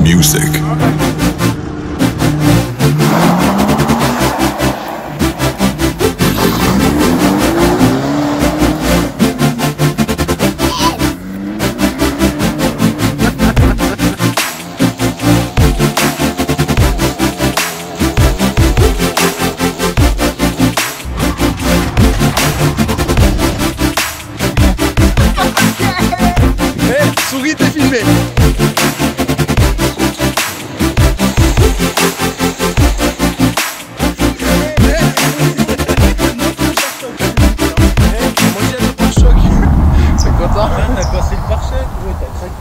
music. Souris, t'es filmé. C'est quoi ça? T'as cassé le pare-choc, ouais, t'as craqué.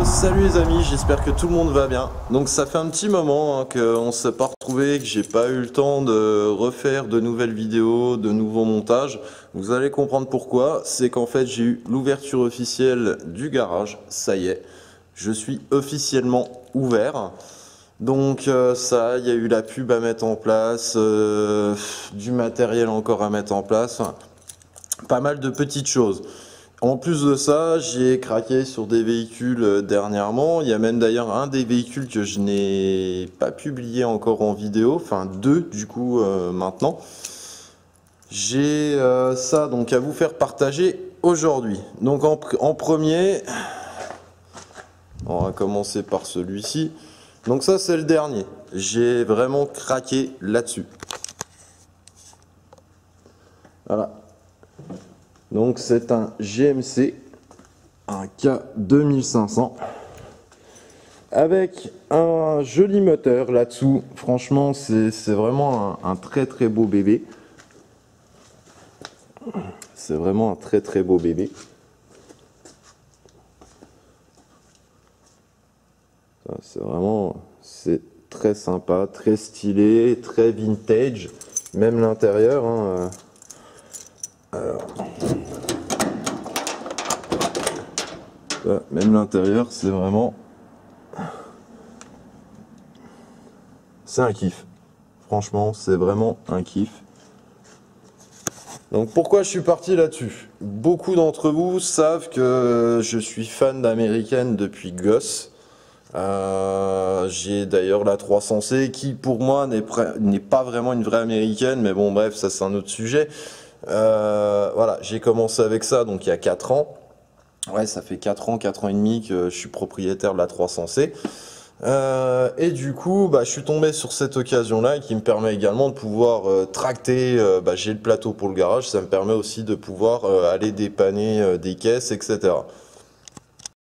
Salut les amis, j'espère que tout le monde va bien. Donc ça fait un petit moment qu'on ne s'est pas retrouvé, que j'ai pas eu le temps de refaire de nouvelles vidéos, de nouveaux montages. Vous allez comprendre pourquoi. C'est qu'en fait j'ai eu l'ouverture officielle du garage, ça y est. Je suis officiellement ouvert. Donc ça, il y a eu la pub à mettre en place, du matériel encore à mettre en place. Pas mal de petites choses. En plus de ça, j'ai craqué sur des véhicules dernièrement. Il y a même d'ailleurs un des véhicules que je n'ai pas publié encore en vidéo, enfin deux du coup maintenant. J'ai ça donc à vous faire partager aujourd'hui. Donc en premier, on va commencer par celui-ci. Donc ça c'est le dernier. J'ai vraiment craqué là-dessus. Voilà. Donc c'est un GMC, un K2500, avec un joli moteur là-dessous. Franchement, c'est vraiment un très très beau bébé. C'est vraiment un très très beau bébé. C'est vraiment, c'est très sympa, très stylé, très vintage. Même l'intérieur, hein, alors, même l'intérieur, c'est vraiment, c'est un kiff. Franchement, c'est vraiment un kiff. Donc pourquoi je suis parti là-dessus? Beaucoup d'entre vous savent que je suis fan d'américaine depuis gosse. J'ai d'ailleurs la 300C qui pour moi n'est pas vraiment une vraie américaine, mais bon bref, ça c'est un autre sujet. Voilà, j'ai commencé avec ça donc il y a 4 ans. Ouais, ça fait 4 ans et demi que je suis propriétaire de la 300C. Et du coup, je suis tombé sur cette occasion-là qui me permet également de pouvoir tracter. J'ai le plateau pour le garage, ça me permet aussi de pouvoir aller dépanner des caisses, etc.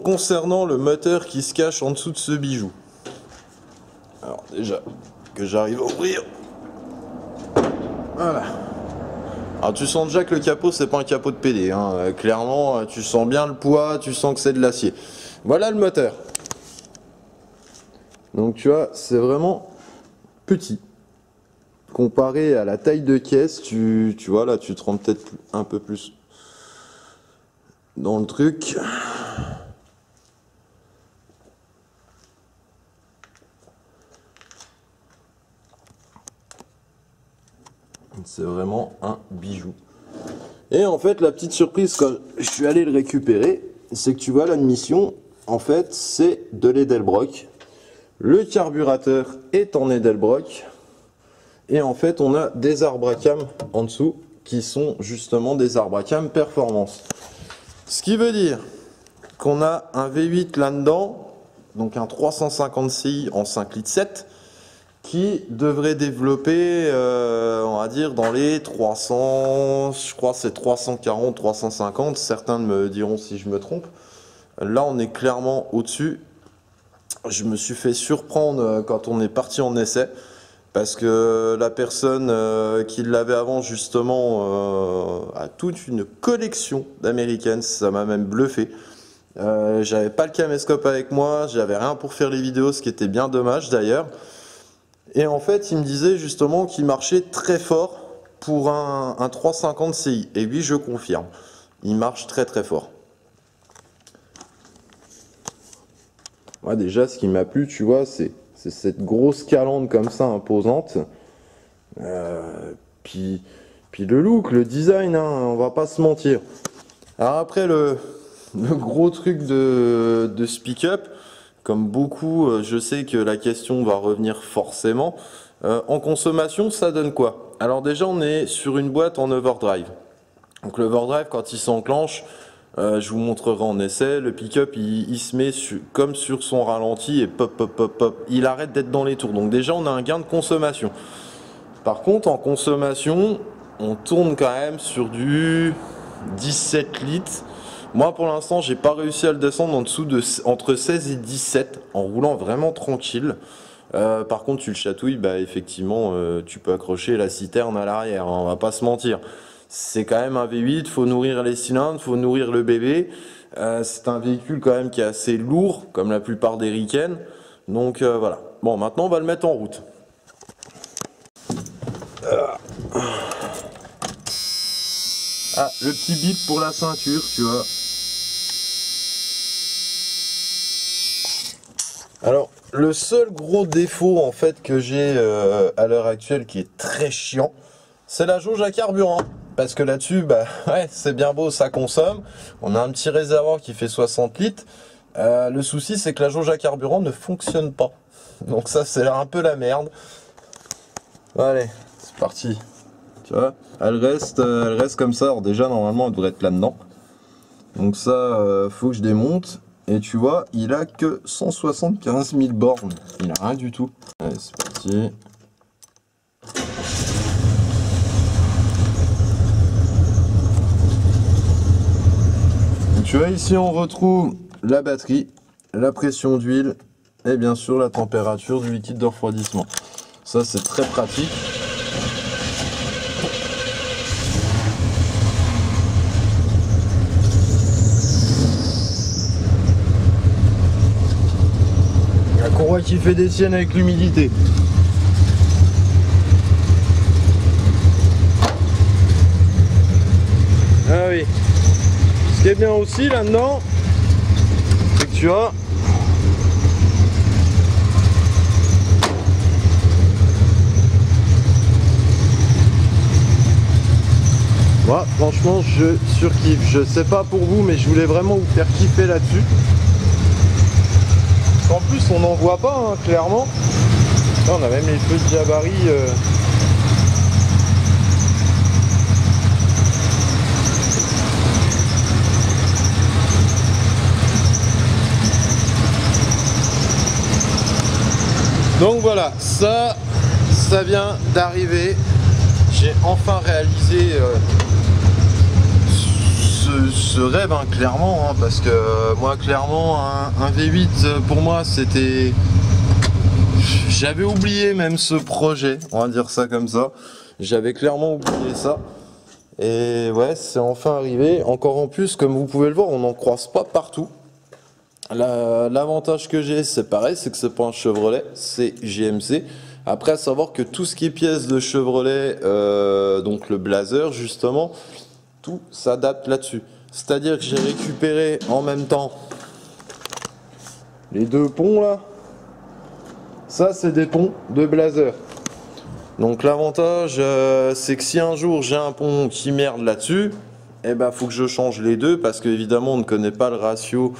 Concernant le moteur qui se cache en dessous de ce bijou. Alors déjà, que j'arrive à ouvrir. Voilà. Alors tu sens déjà que le capot c'est pas un capot de PD, hein. Clairement tu sens bien le poids, tu sens que c'est de l'acier. Voilà le moteur. Donc tu vois, c'est vraiment petit. Comparé à la taille de caisse, tu vois là tu te rends peut-être un peu plus dans le truc. C'est vraiment un bijou. Et en fait, la petite surprise quand je suis allé le récupérer, c'est que tu vois l'admission, en fait, c'est de l'Edelbrock. Le carburateur est en Edelbrock. Et en fait, on a des arbres à cam en dessous qui sont justement des arbres à cam performance. Ce qui veut dire qu'on a un V8 là-dedans, donc un 350 Ci en 5,7 litres. Qui devrait développer, on va dire, dans les 300, je crois c'est 340, 350, certains me diront si je me trompe. Là on est clairement au-dessus. Je me suis fait surprendre quand on est parti en essai, parce que la personne qui l'avait avant justement a toute une collection d'américaines, ça m'a même bluffé. J'avais pas le caméscope avec moi, j'avais rien pour faire les vidéos, ce qui était bien dommage d'ailleurs. Et en fait, il me disait justement qu'il marchait très fort pour un 350 Ci. Et oui, je confirme. Il marche très très fort. Ouais, déjà, ce qui m'a plu, tu vois, c'est cette grosse calandre comme ça, imposante. Puis le look, le design, hein, on va pas se mentir. Alors après, le gros truc de ce pick-up, comme beaucoup, je sais que la question va revenir forcément. En consommation, ça donne quoi? Alors déjà, on est sur une boîte en overdrive. Donc l'overdrive, quand il s'enclenche, je vous montrerai en essai, le pick-up il se met comme sur son ralenti et pop pop pop pop, il arrête d'être dans les tours. Donc déjà, on a un gain de consommation. Par contre, en consommation, on tourne quand même sur du 17 litres. Moi, pour l'instant, j'ai pas réussi à le descendre en dessous de entre 16 et 17 en roulant vraiment tranquille. Par contre, tu le chatouilles, bah effectivement, tu peux accrocher la citerne à l'arrière, hein, on va pas se mentir. C'est quand même un V8, faut nourrir les cylindres, faut nourrir le bébé. C'est un véhicule quand même qui est assez lourd, comme la plupart des Riken. Donc voilà. Bon, maintenant, on va le mettre en route. Ah, le petit bip pour la ceinture, tu vois. Alors, le seul gros défaut en fait que j'ai à l'heure actuelle qui est très chiant, c'est la jauge à carburant. Parce que là-dessus, bah ouais, c'est bien beau, ça consomme. On a un petit réservoir qui fait 60 litres. Le souci, c'est que la jauge à carburant ne fonctionne pas. Donc ça, c'est un peu la merde. Allez, c'est parti. Tu vois, elle reste comme ça. Alors déjà, normalement, elle devrait être là-dedans. Donc ça, faut que je démonte. Et tu vois, il a que 175 000 bornes. Il a rien du tout. Allez, c'est parti. Donc, tu vois, ici, on retrouve la batterie, la pression d'huile et bien sûr la température du liquide de refroidissement. Ça, c'est très pratique. On voit qu'il fait des siennes avec l'humidité. Ah oui. Ce qui est bien aussi là-dedans, c'est que tu vois, moi franchement je surkiffe. Je sais pas pour vous, mais je voulais vraiment vous faire kiffer là-dessus. En plus on n'en voit pas hein, clairement. Là, on a même les feux de gabarit. Donc voilà, ça vient d'arriver. J'ai enfin réalisé ce rêve, hein, clairement, hein, parce que moi, clairement, un V8, pour moi, c'était... J'avais oublié même ce projet, on va dire ça comme ça. J'avais clairement oublié ça. Et ouais, c'est enfin arrivé. Encore en plus, comme vous pouvez le voir, on n'en croise pas partout. L'avantage que j'ai, c'est pareil, c'est que c'est pas un Chevrolet, c'est GMC. Après, à savoir que tout ce qui est pièces de Chevrolet, donc le Blazer justement, tout s'adapte là-dessus. C'est-à-dire que j'ai récupéré en même temps les deux ponts là. Ça, c'est des ponts de Blazer. Donc l'avantage, c'est que si un jour j'ai un pont qui merde là-dessus, eh ben faut que je change les deux parce qu'évidemment on ne connaît pas le ratio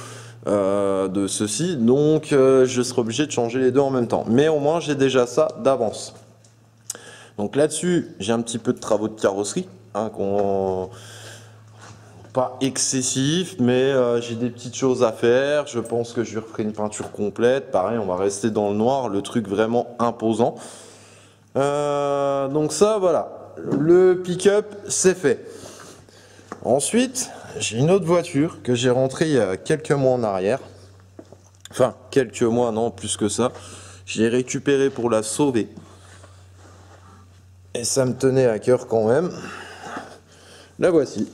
de ceci, donc je serai obligé de changer les deux en même temps. Mais au moins j'ai déjà ça d'avance. Donc là-dessus, j'ai un petit peu de travaux de carrosserie, hein, pas excessif, mais j'ai des petites choses à faire. Je pense que je lui referai une peinture complète. Pareil, on va rester dans le noir, le truc vraiment imposant. Donc ça, voilà, le pick-up, c'est fait. Ensuite, j'ai une autre voiture que j'ai rentrée il y a quelques mois en arrière. Enfin, quelques mois, non, plus que ça. Je l'ai récupérée pour la sauver. Et ça me tenait à cœur quand même. La voici.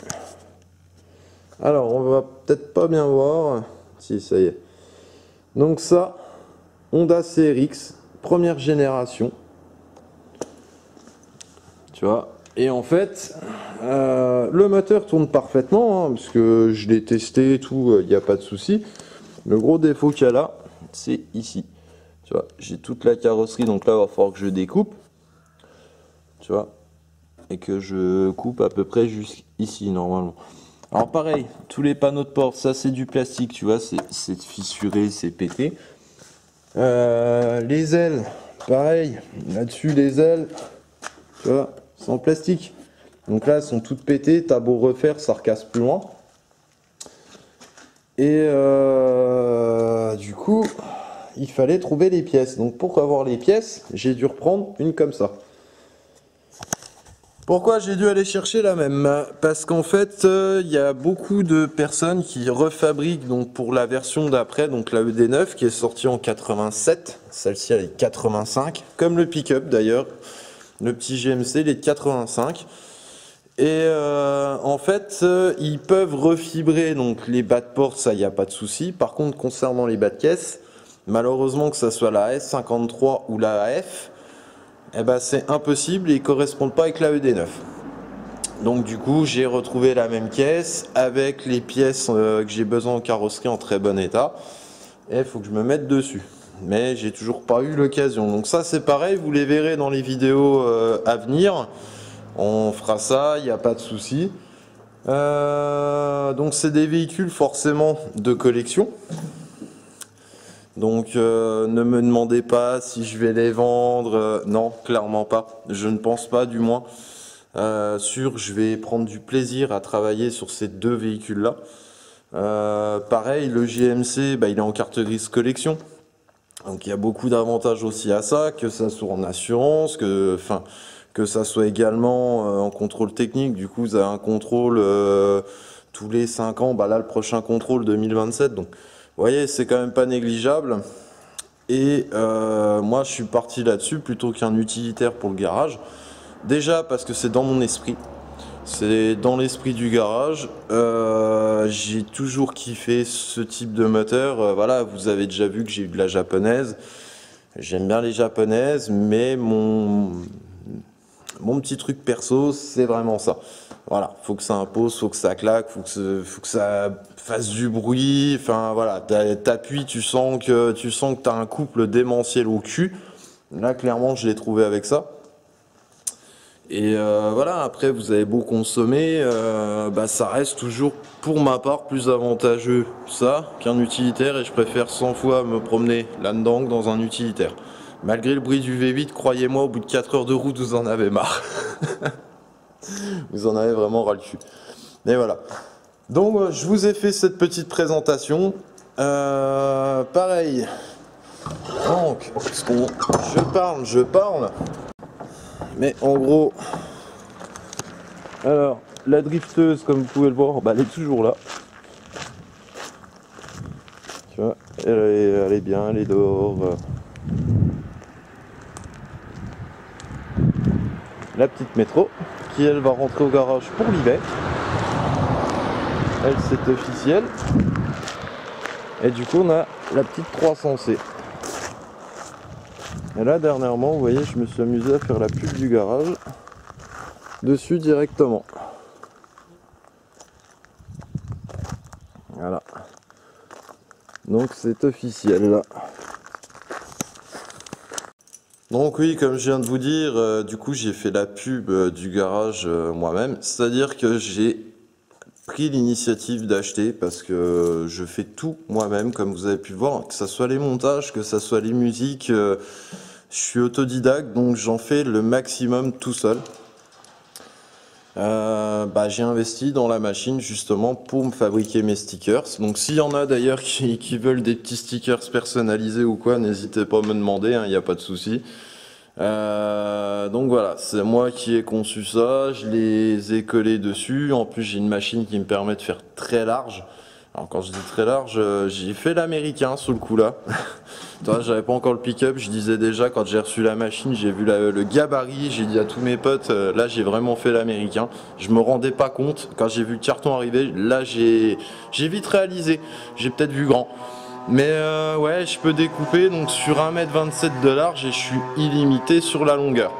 Alors, on va peut-être pas bien voir. Si, ça y est. Donc ça, Honda CRX, première génération. Tu vois. Et en fait, le moteur tourne parfaitement, hein, parce que je l'ai testé et tout, il n'y a pas de souci. Le gros défaut qu'il y a là, c'est ici. Tu vois, j'ai toute la carrosserie, donc là, il va falloir que je découpe. Tu vois, et que je coupe à peu près jusqu'ici, normalement. Alors pareil, tous les panneaux de porte, ça c'est du plastique, tu vois, c'est fissuré, c'est pété. Les ailes, pareil, là-dessus les ailes, tu vois, c'est en plastique. Donc là, elles sont toutes pétées, t'as beau refaire, ça recasse plus loin. Et du coup, il fallait trouver les pièces. Donc pour avoir les pièces, j'ai dû reprendre une comme ça. Pourquoi j'ai dû aller chercher la même? Parce qu'en fait, il y a beaucoup de personnes qui refabriquent donc pour la version d'après, donc la ED9 qui est sortie en 87. Celle-ci elle est 85, comme le pick-up d'ailleurs. Le petit GMC, il est de 85. Et en fait, ils peuvent refibrer donc les bas de porte, ça, il n'y a pas de souci. Par contre, concernant les bas de caisse, malheureusement que ça soit la S53 ou la AF, eh ben, c'est impossible et ils ne correspondent pas avec la ED9. Donc du coup, j'ai retrouvé la même caisse avec les pièces que j'ai besoin en carrosserie en très bon état. Et il faut que je me mette dessus. Mais j'ai toujours pas eu l'occasion. Donc ça, c'est pareil, vous les verrez dans les vidéos à venir. On fera ça, il n'y a pas de souci. Donc c'est des véhicules forcément de collection. Donc ne me demandez pas si je vais les vendre. Non, clairement pas. Je ne pense pas du moins. Je vais prendre du plaisir à travailler sur ces deux véhicules-là. Pareil, le GMC, bah, il est en carte grise collection. Donc il y a beaucoup d'avantages aussi à ça, que ça soit en assurance, que ça soit également en contrôle technique. Du coup, vous avez un contrôle tous les 5 ans. Bah là, le prochain contrôle 2027. Donc, vous voyez, c'est quand même pas négligeable. Et moi, je suis parti là-dessus plutôt qu'un utilitaire pour le garage. Déjà parce que c'est dans mon esprit. C'est dans l'esprit du garage. J'ai toujours kiffé ce type de moteur. Voilà, vous avez déjà vu que j'ai eu de la japonaise. J'aime bien les japonaises, mais mon petit truc perso, c'est vraiment ça. Voilà, faut que ça impose, faut que ça claque, faut que ça fasse du bruit. Enfin voilà, t'appuies, tu sens que t'as un couple démentiel au cul. Là, clairement, je l'ai trouvé avec ça. Et voilà, après, vous avez beau consommer, bah, ça reste toujours, pour ma part, plus avantageux ça qu'un utilitaire. Et je préfère 100 fois me promener là-dedans que dans un utilitaire. Malgré le bruit du V8, croyez-moi, au bout de 4 heures de route, vous en avez marre. Vous en avez vraiment ras le cul. Et voilà. Donc, je vous ai fait cette petite présentation. Pareil. Donc, je parle. Mais en gros, alors, la drifteuse, comme vous pouvez le voir, bah, elle est toujours là. Tu vois, elle est bien, elle est dehors. La petite métro, qui elle va rentrer au garage pour l'hiver. Elle, c'est officiel. Et du coup, on a la petite 300C. Et là, dernièrement, vous voyez, je me suis amusé à faire la pub du garage dessus directement. Voilà. Donc, c'est officiel là. Donc oui, comme je viens de vous dire, du coup j'ai fait la pub du garage moi-même. C'est-à-dire que j'ai pris l'initiative d'acheter parce que je fais tout moi-même, comme vous avez pu le voir, que ce soit les montages, que ce soit les musiques. Je suis autodidacte, donc j'en fais le maximum tout seul. Bah, j'ai investi dans la machine justement pour me fabriquer mes stickers. Donc s'il y en a d'ailleurs qui veulent des petits stickers personnalisés ou quoi, n'hésitez pas à me demander, il n'y a pas de souci. Donc voilà, c'est moi qui ai conçu ça, je les ai collés dessus. En plus j'ai une machine qui me permet de faire très large. Alors quand je dis très large, j'ai fait l'américain sous le coup là. J'avais pas encore le pick-up, je disais déjà quand j'ai reçu la machine, j'ai vu le gabarit, j'ai dit à tous mes potes, là j'ai vraiment fait l'américain. Je me rendais pas compte, quand j'ai vu le carton arriver, là j'ai vite réalisé, j'ai peut-être vu grand. Mais ouais, je peux découper donc sur 1,27 m de large et je suis illimité sur la longueur.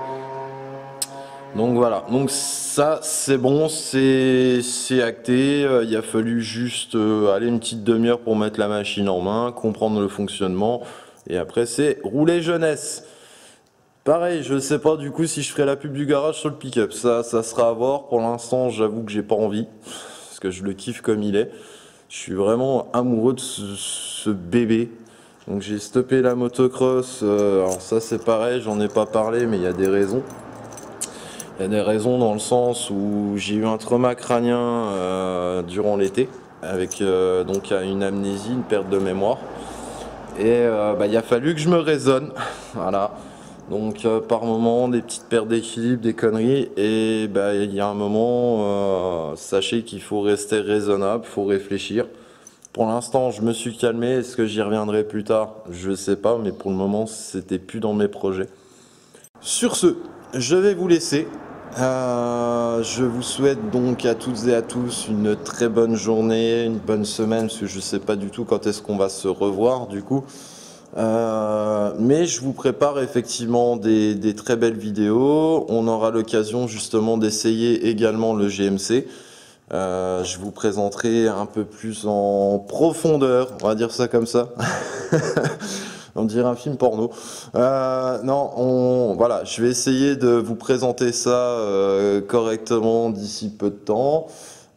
Donc voilà, donc ça c'est bon, c'est acté. Il a fallu juste aller une petite demi-heure pour mettre la machine en main, comprendre le fonctionnement, et après c'est rouler jeunesse. Pareil, je sais pas du coup si je ferai la pub du garage sur le pick-up, ça sera à voir. Pour l'instant j'avoue que j'ai pas envie, parce que je le kiffe comme il est. Je suis vraiment amoureux de ce bébé. Donc j'ai stoppé la motocross, alors ça c'est pareil, j'en ai pas parlé mais il y a des raisons. Il y a des raisons dans le sens où j'ai eu un trauma crânien durant l'été, avec donc une amnésie, une perte de mémoire. Et il a fallu que je me raisonne, voilà. Donc par moment, des petites pertes d'équilibre, des conneries. Et il y a un moment, sachez qu'il faut rester raisonnable, il faut réfléchir. Pour l'instant, je me suis calmé. Est-ce que j'y reviendrai plus tard? Je sais pas, mais pour le moment, c'était plus dans mes projets. Sur ce, je vais vous laisser. Je vous souhaite donc à toutes et à tous une très bonne journée, une bonne semaine, parce que je sais pas du tout quand est-ce qu'on va se revoir du coup. Mais je vous prépare effectivement des très belles vidéos. On aura l'occasion justement d'essayer également le GMC. Je vous présenterai un peu plus en profondeur, on va dire ça comme ça. On dirait un film porno. Non, voilà, je vais essayer de vous présenter ça correctement d'ici peu de temps.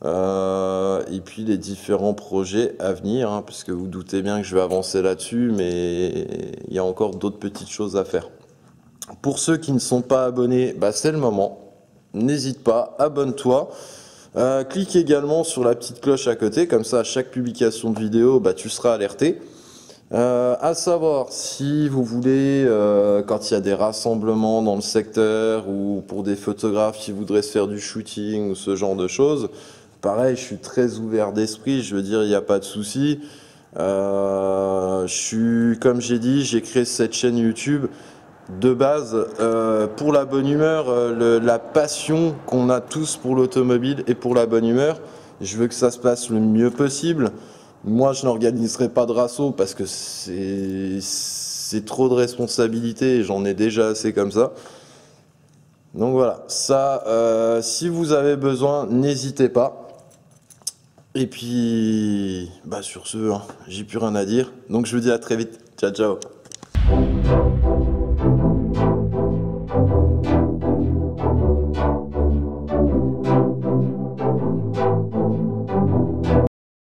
Et puis les différents projets à venir, hein, parce que vous doutez bien que je vais avancer là-dessus, mais il y a encore d'autres petites choses à faire. Pour ceux qui ne sont pas abonnés, c'est le moment. N'hésite pas, abonne-toi. Clique également sur la petite cloche à côté, comme ça à chaque publication de vidéo, tu seras alerté. À savoir, si vous voulez, quand il y a des rassemblements dans le secteur ou pour des photographes qui voudraient se faire du shooting ou ce genre de choses, pareil, je suis très ouvert d'esprit, je veux dire, il n'y a pas de souci. Comme j'ai dit, j'ai créé cette chaîne YouTube de base pour la bonne humeur, la passion qu'on a tous pour l'automobile et pour la bonne humeur. Je veux que ça se passe le mieux possible. Moi, je n'organiserai pas de rasso parce que c'est trop de responsabilités et j'en ai déjà assez comme ça. Donc voilà, ça, si vous avez besoin, n'hésitez pas. Et puis, sur ce, hein, j'ai plus rien à dire. Donc je vous dis à très vite. Ciao, ciao.